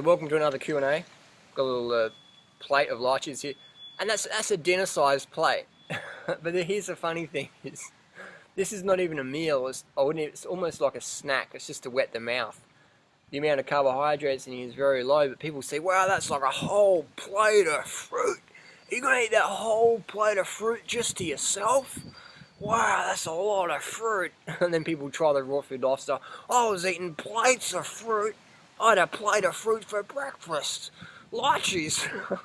welcome to another Q&A. Got a little plate of lychees here, and that's a dinner-sized plate. But here's the funny thing: is this is not even a meal. It's almost like a snack. It's just to wet the mouth. The amount of carbohydrates in here is very low, but people say, "Wow, that's like a whole plate of fruit. You're gonna eat that whole plate of fruit just to yourself? Wow, that's a lot of fruit." And then people try the raw food lifestyle. I was eating plates of fruit. I had a plate of fruit for breakfast. Lychees.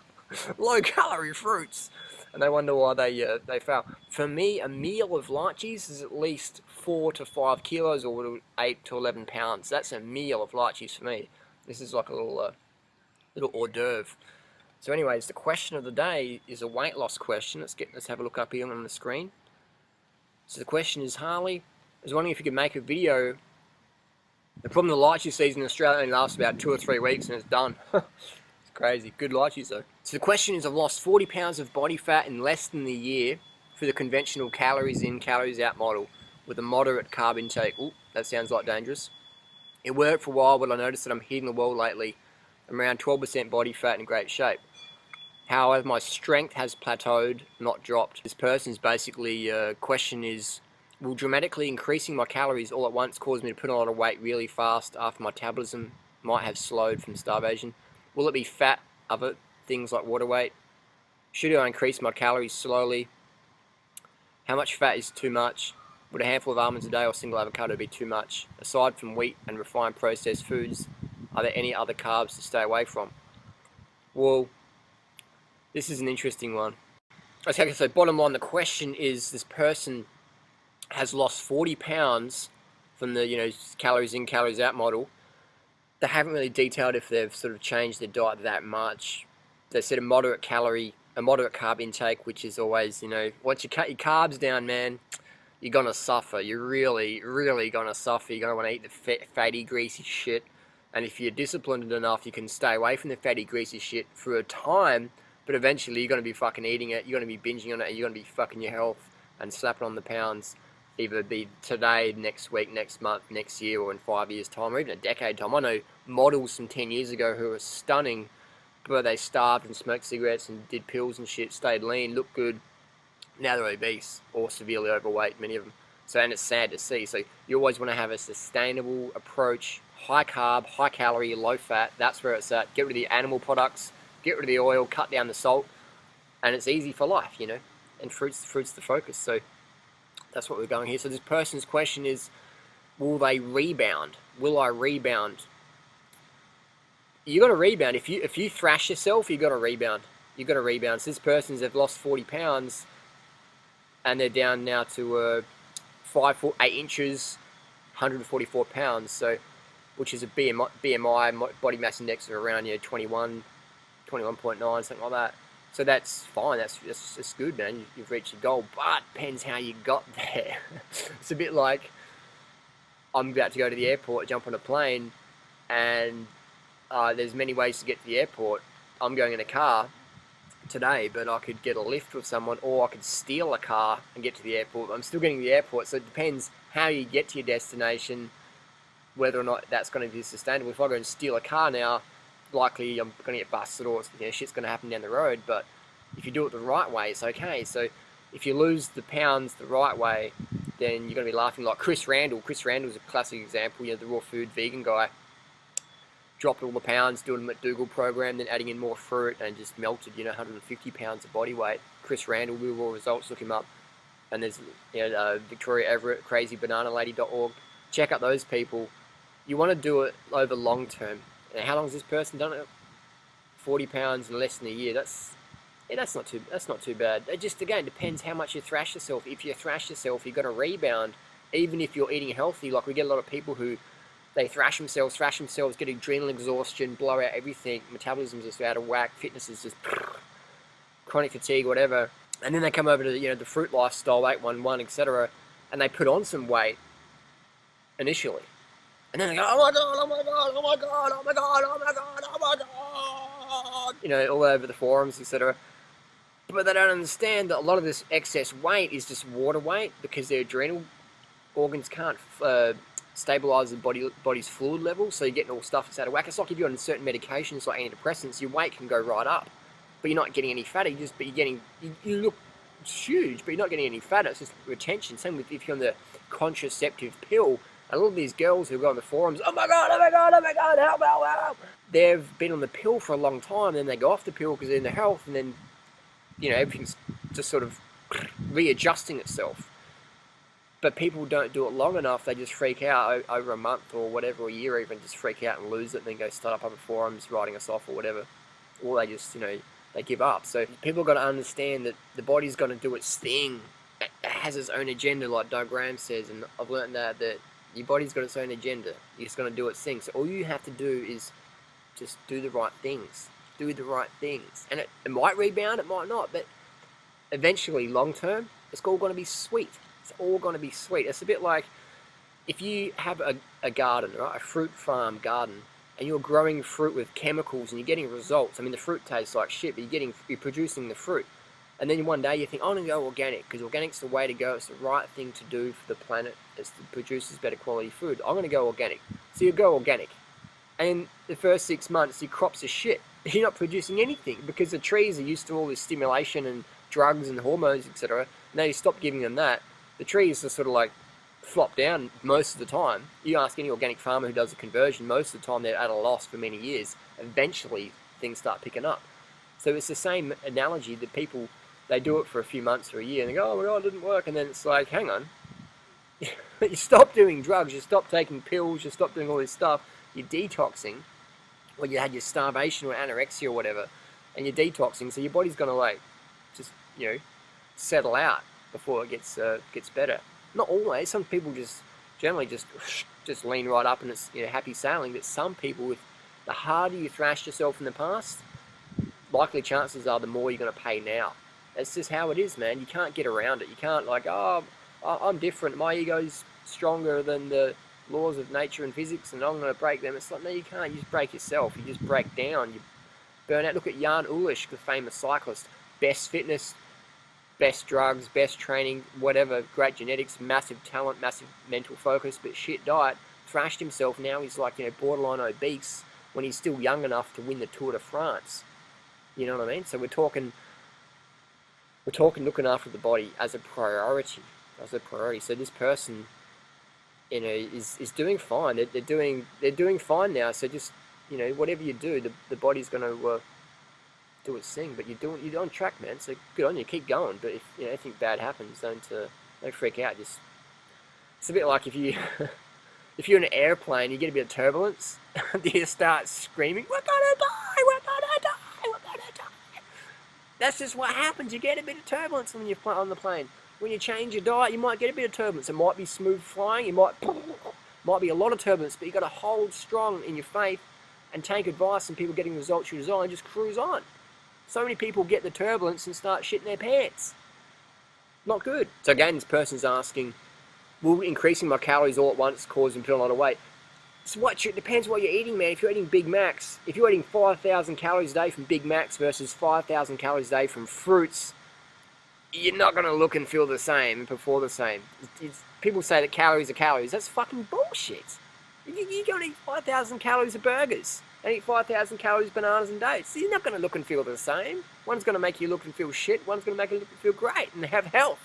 Low-calorie fruits. And they wonder why they fail. For me, a meal of lychees is at least 4 to 5 kilos or 8 to 11 pounds. That's a meal of lychees for me. This is like a little hors d'oeuvre. So anyways, the question of the day is a weight loss question. Let's have a look up here on the screen. So the question is, Harley, I was wondering if you could make a video. The problem with the lychee season in Australia only lasts about 2 or 3 weeks and it's done. It's crazy. Good lychees though. So the question is, I've lost 40 pounds of body fat in less than a year for the conventional calories in, calories out model with a moderate carb intake. Ooh, that sounds like dangerous. It worked for a while, but I noticed that I'm hitting the wall lately. I'm around 12% body fat in great shape. However, my strength has plateaued, not dropped. This person's basically question is, will dramatically increasing my calories all at once cause me to put on a lot of weight really fast after my metabolism might have slowed from starvation? Will it be fat, other things like water weight? Should I increase my calories slowly? How much fat is too much? Would a handful of almonds a day or single avocado be too much? Aside from wheat and refined processed foods, are there any other carbs to stay away from? Well, this is an interesting one. Okay, so bottom line, the question is, this person has lost 40 pounds from the calories in, calories out model. They haven't really detailed if they've sort of changed their diet that much. They said a moderate carb intake, which is always, once you cut your carbs down, man, you're gonna suffer. You're really, really gonna suffer. You're gonna want to eat the fatty, greasy shit. And if you're disciplined enough, you can stay away from the fatty, greasy shit for a time, but eventually you're gonna be fucking eating it. You're gonna be binging on it. And you're gonna be fucking your health and slapping on the pounds. Either be today, next week, next month, next year, or in 5 years' time, or even a decade time. I know models from 10 years ago who were stunning, but they starved and smoked cigarettes and did pills and shit, stayed lean, looked good. Now they're obese or severely overweight, many of them. So, and it's sad to see. So you always want to have a sustainable approach, high carb, high calorie, low fat. That's where it's at. Get rid of the animal products, get rid of the oil, cut down the salt, and it's easy for life, And fruit's the focus. So that's what we're going here. So this person's question is, will they rebound? Will I rebound? You got to rebound. If you thrash yourself, you got to rebound. You got to rebound. So this person's, they've lost 40 pounds, and they're down now to 5 foot 8 inches, 144 pounds. So, which is a BMI body mass index of around 21, 21.9, something like that. So that's fine. That's good, man. You've reached your goal, but depends how you got there. It's a bit like I'm about to go to the airport, jump on a plane, and there's many ways to get to the airport. I'm going in a car today, but I could get a lift with someone, or I could steal a car and get to the airport. I'm still getting to the airport, so it depends how you get to your destination, whether or not that's going to be sustainable. If I go and steal a car now, likely I'm going to get busted, or shit's going to happen down the road. But if you do it the right way, it's okay. So if you lose the pounds the right way, then you're going to be laughing. Like Chris Randall. Chris Randall's a classic example. The raw food vegan guy. Dropped all the pounds, doing the McDougall program, then adding in more fruit, and just melted 150 pounds of body weight. Chris Randall, real raw results, look him up. And there's Victoria Everett, crazybananalady.org. Check out those people. You want to do it over long term. And how long has this person done it? 40 pounds in less than a year. That's not too bad. It just, again, depends how much you thrash yourself. If you thrash yourself, you've got to rebound. Even if you're eating healthy, like we get a lot of people who they thrash themselves, get adrenal exhaustion, blow out everything, metabolism's just out of whack, fitness is just chronic fatigue, whatever. And then they come over to the fruit lifestyle, 811, etc., and they put on some weight initially. And then they go, oh my god, oh my god, oh my god, oh my god, oh my god, oh my god, all over the forums, etc. But they don't understand that a lot of this excess weight is just water weight, because their adrenal organs can't stabilises the body's fluid level, so you're getting all stuff that's out of whack. It's like if you're on certain medications like antidepressants, your weight can go right up, but you're not getting any fat. You look huge, but you're not getting any fat. It's just retention. Same with if you're on the contraceptive pill. And all of these girls who go on the forums, oh my god, oh my god, oh my god, help, help, help. They've been on the pill for a long time, then they go off the pill because they're in the health, and then, you know, everything's just sort of readjusting itself. But people don't do it long enough. They just freak out over a month or whatever, a year even, just freak out and lose it, and then go start up other forums writing us off or whatever. Or they just, you know, they give up. So people got to understand that the body's going to do its thing. It has its own agenda, like Doug Graham says, and I've learned that your body's got its own agenda. It's going to do its thing. So all you have to do is just do the right things. Do the right things. And it might rebound, it might not, but eventually, long term, it's all going to be sweet. It's all going to be sweet. It's a bit like if you have a garden, right? A fruit farm garden, and you're growing fruit with chemicals and you're getting results. I mean, the fruit tastes like shit, but you're producing the fruit. And then one day you think, I'm going to go organic, because organic's the way to go. It's the right thing to do for the planet. It produces better quality food. I'm going to go organic. So you go organic. And the first 6 months, your crops are shit. You're not producing anything, because the trees are used to all this stimulation and drugs and hormones, etc. Now you stop giving them that. The trees are sort of like flop down most of the time. You ask any organic farmer who does a conversion, most of the time they're at a loss for many years. Eventually, things start picking up. So it's the same analogy that people, they do it for a few months or a year, and they go, oh my god, it didn't work. And then it's like, hang on. You stop doing drugs, you stop taking pills, you stop doing all this stuff, you're detoxing, or you had your starvation or anorexia or whatever, and you're detoxing, so your body's going to like, just, you know, settle out before it gets better. Not always. Some people just generally just lean right up and it's, you know, happy sailing. But some people, with the harder you thrashed yourself in the past, likely chances are the more you're going to pay now. That's just how it is, man. You can't get around it. You can't like, oh, I'm different. My ego's stronger than the laws of nature and physics, and I'm going to break them. It's like, no, you can't. You just break yourself. You just break down. You burn out. Look at Jan Ulisch, the famous cyclist. Best fitness, best drugs, best training, whatever, great genetics, massive talent, massive mental focus, but shit diet, thrashed himself. Now he's like, you know, borderline obese when he's still young enough to win the Tour de France. You know what I mean? So we're talking looking after the body as a priority, So this person, you know, is doing fine. They're doing fine now. So just, you know, whatever you do, the body's going to do its thing, but you're on track, man. So good on you. Keep going. But if, you know, anything bad happens, don't freak out. Just, it's a bit like if you if you're in an airplane, you get a bit of turbulence, you start screaming, "We're gonna die! We're gonna die! We're gonna die!" That's just what happens. You get a bit of turbulence when you're on the plane. When you change your diet, you might get a bit of turbulence. It might be smooth flying. You might be a lot of turbulence, but you got to hold strong in your faith and take advice from people getting results you desire and just cruise on. So many people get the turbulence and start shitting their pants. Not good. So again, this person's asking, will increasing my calories all at once cause me to put on a lot of weight? So it depends what you're eating, man. If you're eating Big Macs, if you're eating 5,000 calories a day from Big Macs versus 5,000 calories a day from fruits, you're not going to look and feel the same and perform the same. People say that calories are calories. That's fucking bullshit. You're going to eat 5,000 calories of burgers and eat 5,000 calories of bananas and dates. You're not going to look and feel the same. One's going to make you look and feel shit. One's going to make you look and feel great and have health.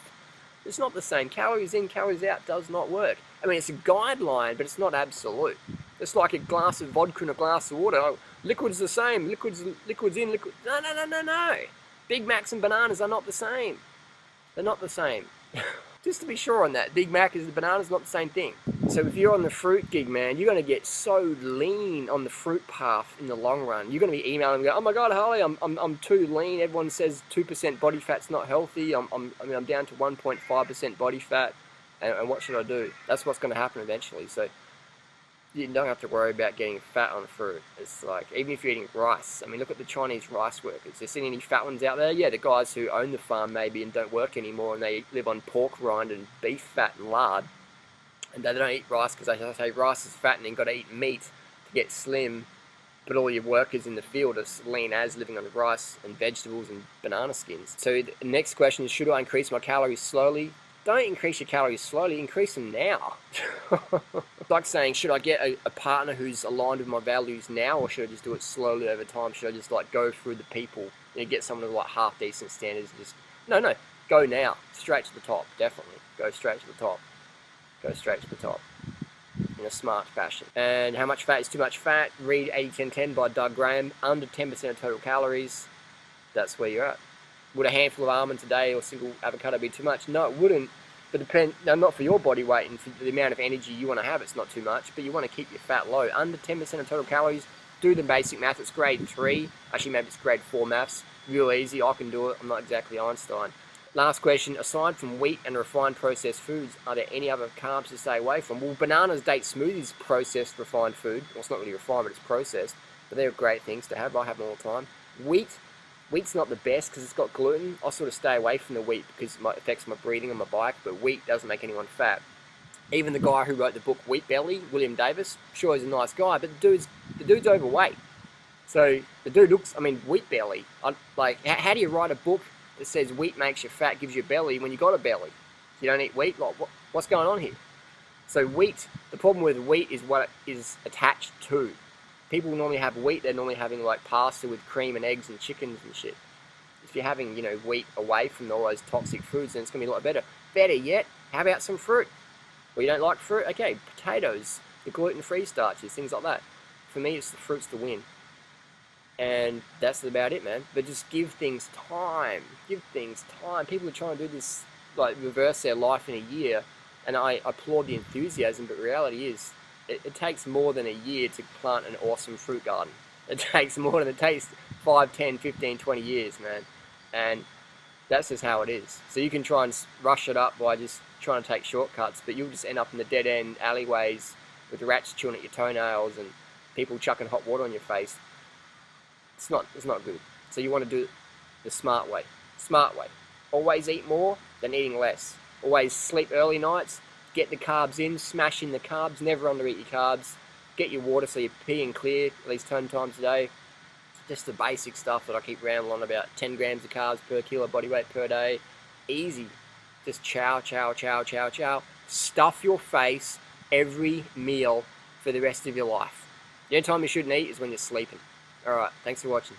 It's not the same. Calories in, calories out does not work. I mean, it's a guideline, but it's not absolute. It's like a glass of vodka and a glass of water. Oh, liquid's the same. Liquid's in, liquid. No. Big Macs and bananas are not the same. They're not the same. Just to be sure on that, Big Mac is the banana's not the same thing. So if you're on the fruit gig, man, you're going to get so lean on the fruit path in the long run. You're going to be emailing and go, oh my God, Harley, I'm too lean. Everyone says 2% body fat's not healthy. I'm down to 1.5% body fat, and what should I do? That's what's going to happen eventually. So you don't have to worry about getting fat on fruit. It's like, even if you're eating rice, I mean, look at the Chinese rice workers. There's any fat ones out there? Yeah, the guys who own the farm maybe and don't work anymore, and they live on pork rind and beef fat and lard. And they don't eat rice because they say rice is fattening, got to eat meat to get slim. But all your workers in the field are lean as, living on rice and vegetables and banana skins. So the next question is, should I increase my calories slowly, don't increase your calories slowly, increase them now. It's like saying, should I get a partner who's aligned with my values now, or should I just do it slowly over time? Should I just like go through the people and get someone with like half decent standards and just, no, go now, straight to the top, definitely. Go straight to the top. Go straight to the top in a smart fashion. And how much fat is too much fat? Read 80-10-10 by Doug Graham. Under 10% of total calories, that's where you're at. Would a handful of almonds a day or single avocado be too much? No, it wouldn't. But not for your body weight and for the amount of energy you want to have, it's not too much. But you want to keep your fat low. Under 10% of total calories, do the basic math. It's grade 3. Actually, maybe it's grade 4 maths. Real easy. I can do it. I'm not exactly Einstein. Last question. Aside from wheat and refined processed foods, are there any other carbs to stay away from? Well, bananas, dates, smoothies, processed refined food. Well, it's not really refined, but it's processed. But they're great things to have. I have them all the time. Wheat's not the best because it's got gluten. I sort of stay away from the wheat because it affects my breathing on my bike, but wheat doesn't make anyone fat. Even the guy who wrote the book Wheat Belly, William Davis, sure he's a nice guy, but the dude's overweight. So the dude looks, Wheat Belly. Like, how do you write a book that says wheat makes you fat, gives you a belly when you got a belly? You don't eat wheat? Like, what's going on here? So wheat, the problem with wheat is what it is attached to. People normally have wheat, they're normally having like pasta with cream and eggs and chickens and shit. If you're having, wheat away from all those toxic foods, then it's going to be a lot better. Better yet, how about some fruit? Well, you don't like fruit? Okay, potatoes, the gluten-free starches, things like that. For me, it's the fruits to win. And that's about it, man. But just give things time. Give things time. People are trying to do this, like reverse their life in a year. And I applaud the enthusiasm, but reality is, it takes more than a year to plant an awesome fruit garden. It takes 5, 10, 15, 20 years, man. And that's just how it is. So you can try and rush it up by just trying to take shortcuts, but you'll just end up in the dead-end alleyways with rats chewing at your toenails and people chucking hot water on your face. It's not good. So you want to do it the smart way. Smart way. Always eat more than eating less. Always sleep early nights. Get the carbs in, smash in the carbs, never undereat your carbs. Get your water so you're peeing clear at least 10 times a day. Just the basic stuff that I keep rambling on about. 10 grams of carbs per kilo body weight per day. Easy. Just chow. Stuff your face every meal for the rest of your life. The only time you shouldn't eat is when you're sleeping. Alright, thanks for watching.